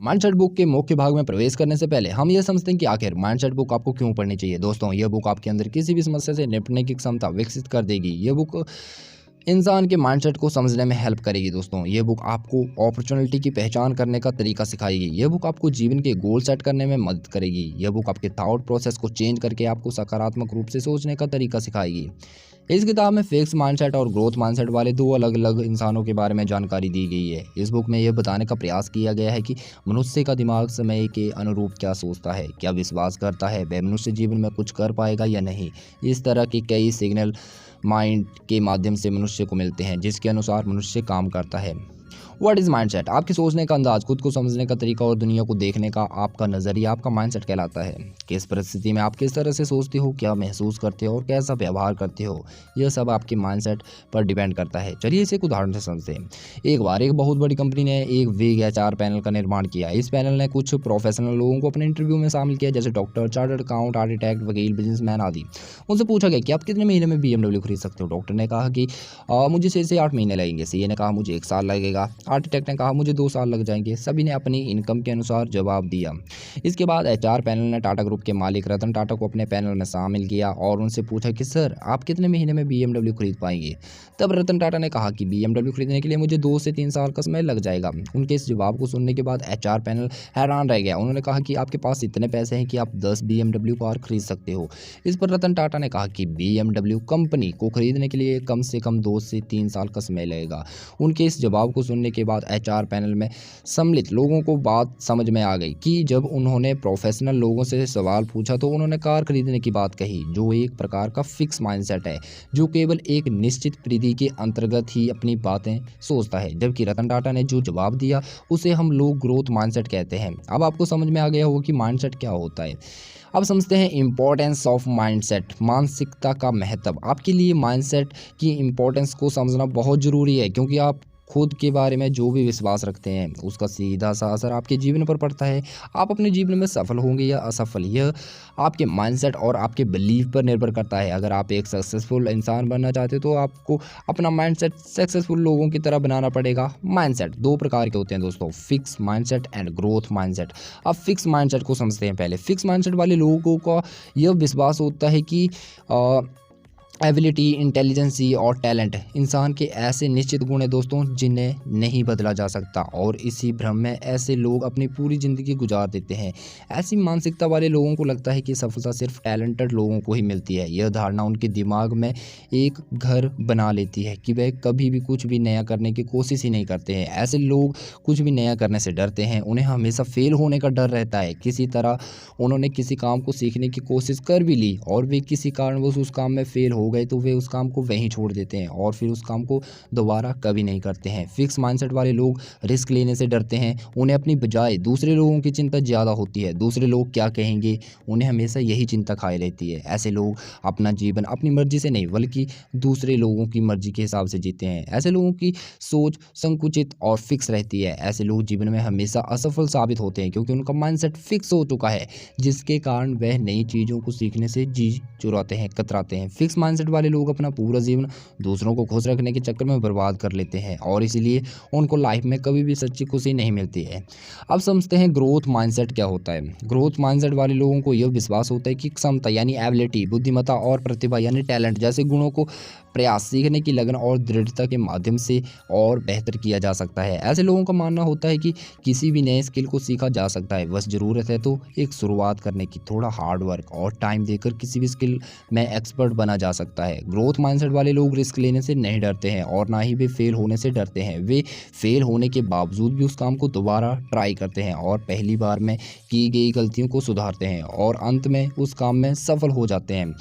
Mindset book के मुख्य भाग में प्रवेश करने से पहले हम ये समझते हैं कि आखिर माइंडसेट बुक आपको क्यों पढ़नी चाहिए। दोस्तों, यह बुक आपके अंदर किसी भी समस्या से निपटने की क्षमता विकसित कर देगी। यह बुक इंसान के माइंडसेट को समझने में हेल्प करेगी। दोस्तों, ये बुक आपको अपॉर्चुनिटी की पहचान करने का तरीका सिखाएगी। यह बुक आपको जीवन के गोल सेट करने में मदद करेगी। यह बुक आपके थॉट प्रोसेस को चेंज करके आपको सकारात्मक रूप से सोचने का तरीका सिखाएगी। इस किताब में फिक्स माइंडसेट और ग्रोथ माइंडसेट वाले दो अलग अलग इंसानों के बारे में जानकारी दी गई है। इस बुक में यह बताने का प्रयास किया गया है कि मनुष्य का दिमाग समय के अनुरूप क्या सोचता है, क्या विश्वास करता है, वह मनुष्य जीवन में कुछ कर पाएगा या नहीं। इस तरह के कई सिग्नल माइंड के माध्यम से मनुष्य को मिलते हैं, जिसके अनुसार मनुष्य काम करता है। What is mindset? आपकी सोचने का अंदाज, खुद को समझने का तरीका और दुनिया को देखने का आपका नजरिया आपका माइंडसेट कहलाता है। किस परिस्थिति में आप किस तरह से सोचते हो, क्या महसूस करते हो और कैसा व्यवहार करते हो, यह सब आपके माइंडसेट पर डिपेंड करता है। चलिए इसे एक उदाहरण से समझते हैं। एक बार एक बहुत बड़ी कंपनी ने एक वेग एचआर पैनल का निर्माण किया। इस पैनल ने कुछ प्रोफेशनल लोगों को अपने इंटरव्यू में शामिल किया, जैसे डॉक्टर, चार्टर्ड अकाउंट, आर्किटेक्ट, वकील, बिजनेसमैन आदि। उनसे पूछा गया कि आप कितने महीने में BMW खरीद सकते हो। डॉक्टर ने कहा कि मुझे 6 से 8 महीने लगेंगे। सीए ने कहा मुझे 1 साल लगेगा। आर्किटेक्ट ने कहा मुझे 2 साल लग जाएंगे। सभी ने अपनी इनकम के अनुसार जवाब दिया। इसके बाद एचआर पैनल ने टाटा ग्रुप के मालिक रतन टाटा को अपने पैनल में शामिल किया और उनसे पूछा कि सर, आप कितने महीने में BMW खरीद पाएंगे। तब रतन टाटा ने कहा कि BMW खरीदने के लिए मुझे 2 से 3 साल का समय लग जाएगा। उनके इस जवाब को सुनने के बाद एचआर पैनल हैरान रह गया। उन्होंने कहा कि आपके पास इतने पैसे हैं कि आप 10 BMW कार खरीद सकते हो। इस पर रतन टाटा ने कहा कि BMW कंपनी को खरीदने के लिए कम से कम 2 से 3 साल का समय लगेगा। उनके इस जवाब को सुनने के बाद एचआर पैनल में सम्मिलित लोगों को बात समझ में आ गई कि जब उन्होंने प्रोफेशनल लोगों से सवाल पूछा तो उन्होंने कार खरीदने की बात कही, जो एक प्रकार का फिक्स माइंडसेट है, जो केवल एक निश्चित परिधि के अंतर्गत ही अपनी बातें सोचता है। जबकि रतन टाटा ने जो जवाब दिया उसे हम लोग ग्रोथ माइंडसेट कहते हैं। अब आपको समझ में आ गया होगा कि माइंडसेट क्या होता है। अब समझते हैं इंपॉर्टेंस ऑफ माइंडसेट, मानसिकता का महत्व। आपके लिए माइंडसेट की इंपॉर्टेंस को समझना बहुत ज़रूरी है, क्योंकि आप खुद के बारे में जो भी विश्वास रखते हैं उसका सीधा सा असर आपके जीवन पर पड़ता है। आप अपने जीवन में सफल होंगे या असफल, यह आपके माइंडसेट और आपके बिलीव पर निर्भर करता है। अगर आप एक सक्सेसफुल इंसान बनना चाहते हो तो आपको अपना माइंडसेट सक्सेसफुल लोगों की तरह बनाना पड़ेगा। माइंडसेट 2 प्रकार के होते हैं दोस्तों, fix mindset and growth mindset. अब फिक्स माइंडसेट को समझते हैं पहले। फिक्स माइंडसेट वाले लोगों का यह विश्वास होता है कि एबिलिटी, इंटेलिजेंसी और टैलेंट इंसान के ऐसे निश्चित गुण हैं दोस्तों जिन्हें नहीं बदला जा सकता, और इसी भ्रम में ऐसे लोग अपनी पूरी ज़िंदगी गुजार देते हैं। ऐसी मानसिकता वाले लोगों को लगता है कि सफलता सिर्फ टैलेंटेड लोगों को ही मिलती है। यह धारणा उनके दिमाग में एक घर बना लेती है कि वह कभी भी कुछ भी नया करने की कोशिश ही नहीं करते हैं। ऐसे लोग कुछ भी नया करने से डरते हैं। उन्हें हमेशा फेल होने का डर रहता है। किसी तरह उन्होंने किसी काम को सीखने की कोशिश कर भी ली और वे किसी कारणवश उस काम में फेल हो गए तो वे उस काम को वहीं छोड़ देते हैं और फिर उस काम को दोबारा कभी नहीं करते हैं। फिक्स माइंडसेट वाले लोग रिस्क लेने से डरते हैं। उन्हें अपनी बजाय दूसरे लोगों की चिंता ज़्यादा होती है। दूसरे लोग क्या कहेंगे, उन्हें हमेशा यही चिंता खाई रहती है। ऐसे लोग अपना जीवन अपनी मर्जी से नहीं बल्कि दूसरे लोगों की मर्जी के हिसाब से जीते हैं। ऐसे लोगों की सोच संकुचित और फिक्स रहती है। ऐसे लोग जीवन में हमेशा असफल साबित होते हैं क्योंकि उनका माइंडसेट फिक्स हो चुका है, जिसके कारण वह नई चीज़ों को सीखने से जी चुराते हैं, कतराते हैं। फिक्स माइंडसेट वाले लोग अपना पूरा जीवन दूसरों को खुश रखने के चक्कर में बर्बाद कर लेते हैं और इसलिए उनको लाइफ में कभी भी सच्ची खुशी नहीं मिलती है। अब समझते हैं ग्रोथ माइंडसेट क्या होता है। ग्रोथ माइंडसेट वाले लोगों को यह विश्वास होता है कि क्षमता यानी एबिलिटी, बुद्धिमत्ता और प्रतिभा यानी टैलेंट जैसे गुणों को प्रयास, सीखने की लगन और दृढ़ता के माध्यम से और बेहतर किया जा सकता है। ऐसे लोगों का मानना होता है कि किसी भी नए स्किल को सीखा जा सकता है, बस ज़रूरत है तो एक शुरुआत करने की, थोड़ा हार्ड वर्क और टाइम देकर किसी भी स्किल में एक्सपर्ट बना जा सकता है। ग्रोथ माइंडसेट वाले लोग रिस्क लेने से नहीं डरते हैं और ना ही वे फेल होने से डरते हैं। वे फेल होने के बावजूद भी उस काम को दोबारा ट्राई करते हैं और पहली बार में की गई गलतियों को सुधारते हैं और अंत में उस काम में सफल हो जाते हैं।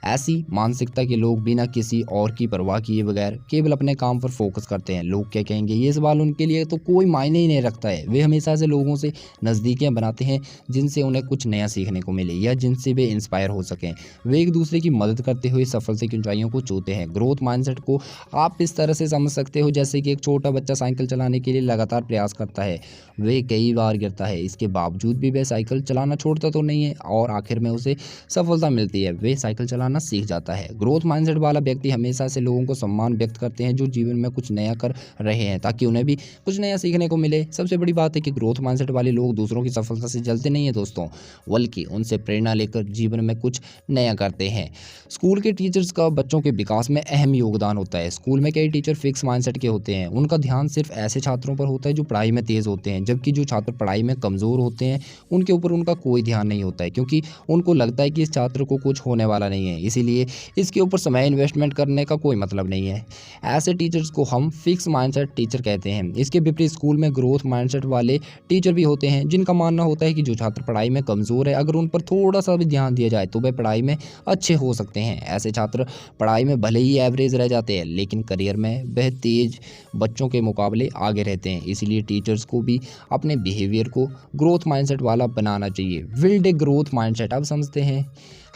ऐसी मानसिकता के लोग बिना किसी और की परवाह किए बगैर केवल अपने काम पर फोकस करते हैं। लोग क्या कहेंगे ये सवाल उनके लिए तो कोई मायने ही नहीं रखता है। वे हमेशा ऐसे लोगों से नज़दीकियाँ बनाते हैं जिनसे उन्हें कुछ नया सीखने को मिले या जिनसे वे इंस्पायर हो सकें। वे एक दूसरे की मदद करते हुए सफलता की ऊंचाइयों को छूते हैं। ग्रोथ माइंडसेट को आप इस तरह से समझ सकते हो जैसे कि एक छोटा बच्चा साइकिल चलाने के लिए लगातार प्रयास करता है। वे कई बार गिरता है, इसके बावजूद भी वह साइकिल चलाना छोड़ता तो नहीं है और आखिर में उसे सफलता मिलती है। वे साइकिल चलाना सीख जाता है। ग्रोथ माइंडसेट वाला व्यक्ति हमेशा हमेशा ऐसे लोगों को सम्मान व्यक्त करते हैं जो जीवन में कुछ नया कर रहे हैं, ताकि उन्हें भी कुछ नया सीखने को मिले। सबसे बड़ी बात है कि ग्रोथ माइंडसेट वाले लोग दूसरों की सफलता से जलते नहीं है दोस्तों, बल्कि उनसे प्रेरणा लेकर जीवन में कुछ नया करते हैं। स्कूल के टीचर्स का बच्चों के विकास में अहम योगदान होता है। स्कूल में कई टीचर फिक्स माइंडसेट के होते हैं। उनका ध्यान सिर्फ ऐसे छात्रों पर होता है जो पढ़ाई में तेज़ होते हैं, जबकि जो छात्र पढ़ाई में कमज़ोर होते हैं उनके ऊपर उनका कोई ध्यान नहीं होता है, क्योंकि उनको लगता है कि इस छात्र को कुछ होने वाला नहीं है, इसीलिए इसके ऊपर समय इन्वेस्टमेंट करने का कोई मतलब नहीं है। ऐसे टीचर्स को हम फिक्स माइंडसेट टीचर कहते हैं। इसके विपरीत स्कूल में ग्रोथ माइंडसेट वाले टीचर भी होते हैं, जिनका मानना होता है कि जो छात्र पढ़ाई में कमज़ोर है, अगर उन पर थोड़ा सा भी ध्यान दिया जाए तो वे पढ़ाई में अच्छे हो सकते हैं। ऐसे छात्र पढ़ाई में भले ही एवरेज रह जाते हैं, लेकिन करियर में वह तेज बच्चों के मुकाबले आगे रहते हैं। इसलिए टीचर्स को भी अपने बिहेवियर को ग्रोथ माइंडसेट वाला बनाना चाहिए। Build a growth mindset. अब समझते हैं,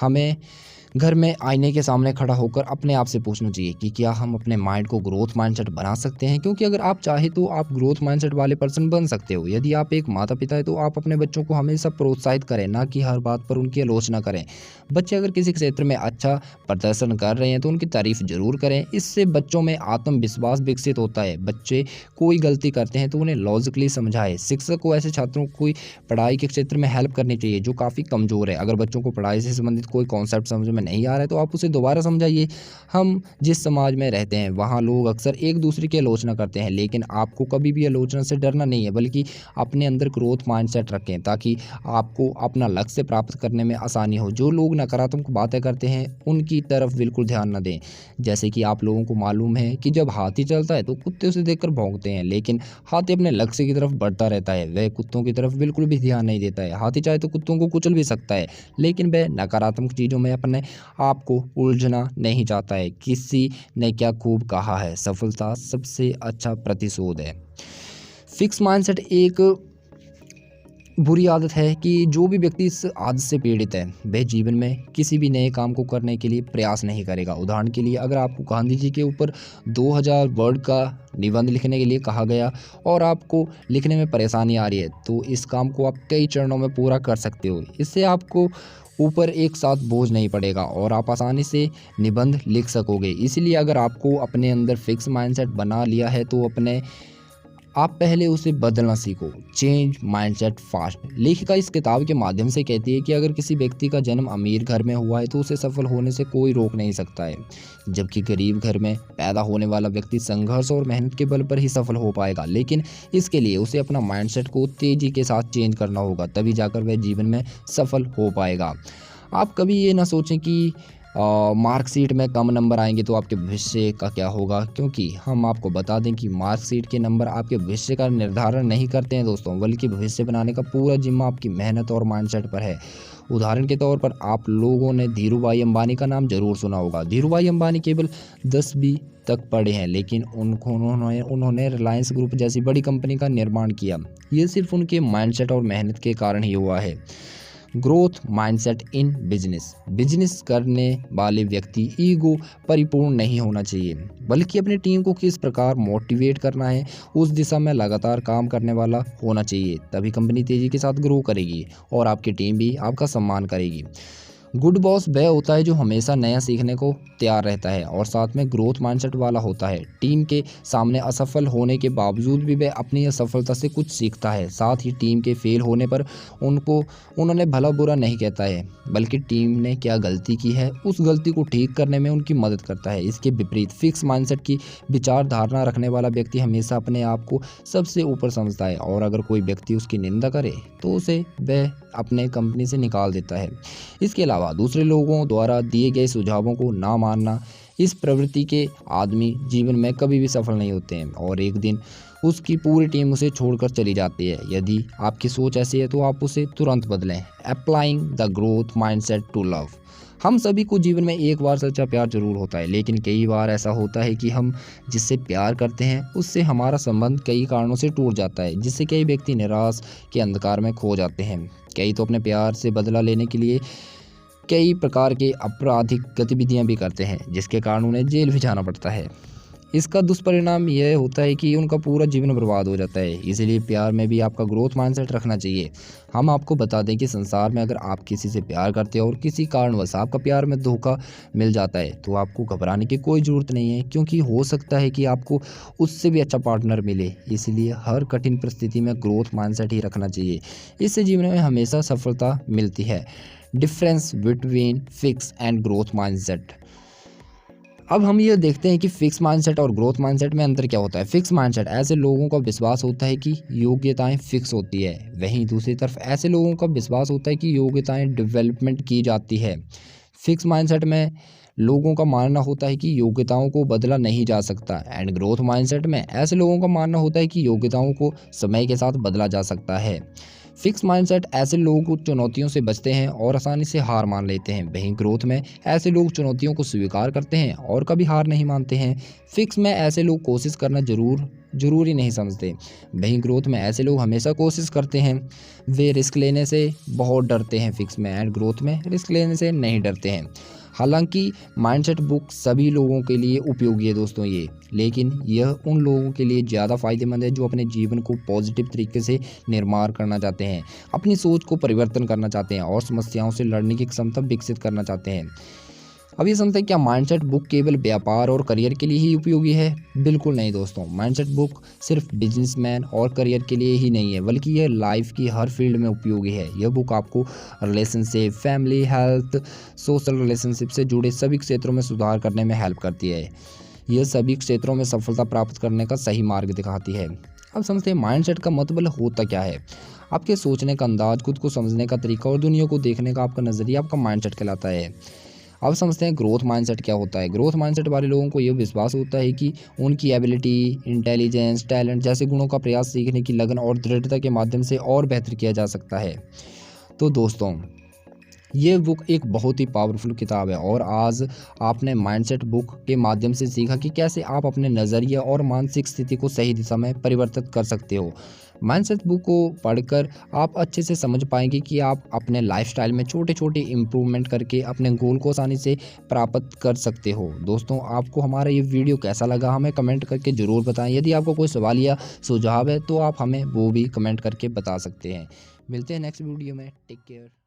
हमें घर में आईने के सामने खड़ा होकर अपने आप से पूछना चाहिए कि क्या हम अपने माइंड को ग्रोथ माइंडसेट बना सकते हैं, क्योंकि अगर आप चाहे तो आप ग्रोथ माइंडसेट वाले पर्सन बन सकते हो। यदि आप एक माता पिता है तो आप अपने बच्चों को हमेशा प्रोत्साहित करें, ना कि हर बात पर उनकी आलोचना करें। बच्चे अगर किसी क्षेत्र में अच्छा प्रदर्शन कर रहे हैं तो उनकी तारीफ जरूर करें। इससे बच्चों में आत्मविश्वास विकसित होता है। बच्चे कोई गलती करते हैं तो उन्हें लॉजिकली समझाएं। शिक्षक को ऐसे छात्रों को पढ़ाई के क्षेत्र में हेल्प करनी चाहिए जो काफ़ी कमज़ोर है। अगर बच्चों को पढ़ाई से संबंधित कोई कॉन्सेप्ट समझ में नहीं आ रहा है तो आप उसे दोबारा समझाइए। हम जिस समाज में रहते हैं वहाँ लोग अक्सर एक दूसरे की आलोचना करते हैं, लेकिन आपको कभी भी आलोचना से डरना नहीं है, बल्कि अपने अंदर ग्रोथ माइंडसेट रखें ताकि आपको अपना लक्ष्य प्राप्त करने में आसानी हो। जो लोग नकारात्मक बातें करते हैं उनकी तरफ बिल्कुल ध्यान न दें। जैसे कि आप लोगों को मालूम है कि जब हाथी चलता है तो कुत्ते उसे देखकर भौंकते हैं, लेकिन हाथी अपने लक्ष्य की तरफ बढ़ता रहता है। वह कुत्तों की तरफ बिल्कुल भी ध्यान नहीं देता है। हाथी चाहे तो कुत्तों को कुचल भी सकता है, लेकिन वह नकारात्मक चीज़ों में अपने आपको उलझना नहीं चाहता है। किसी ने क्या खूब कहा है, सफलता सबसे अच्छा प्रतिशोध है। फिक्स माइंडसेट एक बुरी आदत है कि जो भी व्यक्ति इस आदत से पीड़ित है वह जीवन में किसी भी नए काम को करने के लिए प्रयास नहीं करेगा। उदाहरण के लिए, अगर आपको गांधी जी के ऊपर 2000 वर्ड का निबंध लिखने के लिए कहा गया और आपको लिखने में परेशानी आ रही है, तो इस काम को आप कई चरणों में पूरा कर सकते हो। इससे आपको ऊपर एक साथ बोझ नहीं पड़ेगा और आप आसानी से निबंध लिख सकोगे। इसलिए अगर आपको अपने अंदर फिक्स माइंडसेट बना लिया है तो आप पहले उसे बदलना सीखो। Change mindset fast. लेखिका इस किताब के माध्यम से कहती है कि अगर किसी व्यक्ति का जन्म अमीर घर में हुआ है तो उसे सफल होने से कोई रोक नहीं सकता है, जबकि गरीब घर में पैदा होने वाला व्यक्ति संघर्ष और मेहनत के बल पर ही सफल हो पाएगा। लेकिन इसके लिए उसे अपना माइंडसेट को तेजी के साथ चेंज करना होगा, तभी जाकर वह जीवन में सफल हो पाएगा। आप कभी ये ना सोचें कि मार्कशीट में कम नंबर आएंगे तो आपके भविष्य का क्या होगा, क्योंकि हम आपको बता दें कि मार्कशीट के नंबर आपके भविष्य का निर्धारण नहीं करते हैं दोस्तों, बल्कि भविष्य बनाने का पूरा जिम्मा आपकी मेहनत और माइंडसेट पर है। उदाहरण के तौर पर आप लोगों ने धीरूभाई अंबानी का नाम जरूर सुना होगा। धीरूभाई अंबानी केवल 10वीं तक पढ़े हैं, लेकिन उन्होंने रिलायंस ग्रुप जैसी बड़ी कंपनी का निर्माण किया। ये सिर्फ उनके माइंडसेट और मेहनत के कारण ही हुआ है। Growth mindset in business. Business करने वाले व्यक्ति ईगो परिपूर्ण नहीं होना चाहिए, बल्कि अपनी टीम को किस प्रकार मोटिवेट करना है उस दिशा में लगातार काम करने वाला होना चाहिए। तभी कंपनी तेज़ी के साथ ग्रो करेगी और आपकी टीम भी आपका सम्मान करेगी। गुड बॉस वह होता है जो हमेशा नया सीखने को तैयार रहता है और साथ में ग्रोथ माइंडसेट वाला होता है। टीम के सामने असफल होने के बावजूद भी वह अपनी असफलता से कुछ सीखता है। साथ ही टीम के फेल होने पर उन्होंने भला बुरा नहीं कहता है, बल्कि टीम ने क्या गलती की है उस गलती को ठीक करने में उनकी मदद करता है। इसके विपरीत फिक्स माइंडसेट की विचारधारा रखने वाला व्यक्ति हमेशा अपने आप को सबसे ऊपर समझता है और अगर कोई व्यक्ति उसकी निंदा करे तो उसे वह अपने कंपनी से निकाल देता है। इसके अलावा दूसरे लोगों द्वारा दिए गए सुझावों को ना मानना, इस प्रवृत्ति के आदमी जीवन में कभी भी सफल नहीं होते हैं और एक दिन उसकी पूरी टीम उसे छोड़कर चली जाती है। यदि आपकी सोच ऐसी है तो आप उसे तुरंत बदलें। Applying the growth mindset to love. हम सभी को जीवन में एक बार सच्चा प्यार जरूर होता है, लेकिन कई बार ऐसा होता है कि हम जिससे प्यार करते हैं उससे हमारा संबंध कई कारणों से टूट जाता है, जिससे कई व्यक्ति निराश के अंधकार में खो जाते हैं। कई तो अपने प्यार से बदला लेने के लिए कई प्रकार के आपराधिक गतिविधियां भी करते हैं, जिसके कारण उन्हें जेल भी जाना पड़ता है। इसका दुष्परिणाम यह होता है कि उनका पूरा जीवन बर्बाद हो जाता है। इसलिए प्यार में भी आपका ग्रोथ माइंडसेट रखना चाहिए। हम आपको बता दें कि संसार में अगर आप किसी से प्यार करते हो और किसी कारणवश आपका प्यार में धोखा मिल जाता है तो आपको घबराने की कोई ज़रूरत नहीं है, क्योंकि हो सकता है कि आपको उससे भी अच्छा पार्टनर मिले। इसलिए हर कठिन परिस्थिति में ग्रोथ माइंडसेट ही रखना चाहिए। इससे जीवन में हमेशा सफलता मिलती है। Difference between fix and growth mindset. अब हम ये देखते हैं कि फिक्स माइंडसेट और ग्रोथ माइंडसेट में अंतर क्या होता है। फिक्स माइंडसेट ऐसे लोगों का विश्वास होता है कि योग्यताएं फिक्स होती है, वहीं दूसरी तरफ ऐसे लोगों का विश्वास होता है कि योग्यताएं डेवलपमेंट की जाती है। फिक्स माइंडसेट में लोगों का मानना होता है कि योग्यताओं को बदला नहीं जा सकता, एंड ग्रोथ माइंडसेट में ऐसे लोगों का मानना होता है कि योग्यताओं को समय के साथ बदला जा सकता है। फिक्स माइंडसेट ऐसे लोग चुनौतियों से बचते हैं और आसानी से हार मान लेते हैं, वहीं ग्रोथ में ऐसे लोग चुनौतियों को स्वीकार करते हैं और कभी हार नहीं मानते हैं। फिक्स में ऐसे लोग कोशिश करना जरूरी नहीं समझते, वहीं ग्रोथ में ऐसे लोग हमेशा कोशिश करते हैं। वे रिस्क लेने से बहुत डरते हैं फिक्स में, एंड ग्रोथ में रिस्क लेने से नहीं डरते हैं। हालांकि माइंडसेट बुक सभी लोगों के लिए उपयोगी है दोस्तों लेकिन यह उन लोगों के लिए ज़्यादा फायदेमंद है जो अपने जीवन को पॉजिटिव तरीके से निर्माण करना चाहते हैं, अपनी सोच को परिवर्तन करना चाहते हैं और समस्याओं से लड़ने की क्षमता विकसित करना चाहते हैं। अब ये समझते हैं क्या माइंडसेट बुक केवल व्यापार और करियर के लिए ही उपयोगी है? बिल्कुल नहीं दोस्तों। माइंडसेट बुक सिर्फ बिजनेसमैन और करियर के लिए ही नहीं है, बल्कि यह लाइफ की हर फील्ड में उपयोगी है। यह बुक आपको relationship, family, health, social relationship से जुड़े सभी क्षेत्रों में सुधार करने में हेल्प करती है। यह सभी क्षेत्रों में सफलता प्राप्त करने का सही मार्ग दिखाती है। अब समझते हैं माइंडसेट का मतलब होता क्या है। आपके सोचने का अंदाज, खुद को समझने का तरीका और दुनिया को देखने का आपका नज़रिया आपका माइंडसेट कहलाता है। अब समझते हैं ग्रोथ माइंडसेट क्या होता है। ग्रोथ माइंडसेट वाले लोगों को यह विश्वास होता है कि उनकी एबिलिटी, इंटेलिजेंस, टैलेंट जैसे गुणों का प्रयास सीखने की लगन और दृढ़ता के माध्यम से और बेहतर किया जा सकता है। तो दोस्तों ये बुक एक बहुत ही पावरफुल किताब है और आज आपने माइंडसेट बुक के माध्यम से सीखा कि कैसे आप अपने नज़रिया और मानसिक स्थिति को सही दिशा में परिवर्तित कर सकते हो। माइंडसेट बुक को पढ़कर आप अच्छे से समझ पाएंगे कि आप अपने लाइफस्टाइल में छोटे छोटे इम्प्रूवमेंट करके अपने गोल को आसानी से प्राप्त कर सकते हो। दोस्तों आपको हमारा ये वीडियो कैसा लगा हमें कमेंट करके ज़रूर बताएं। यदि आपको कोई सवाल या सुझाव है तो आप हमें वो भी कमेंट करके बता सकते हैं। मिलते हैं नेक्स्ट वीडियो में। Take care.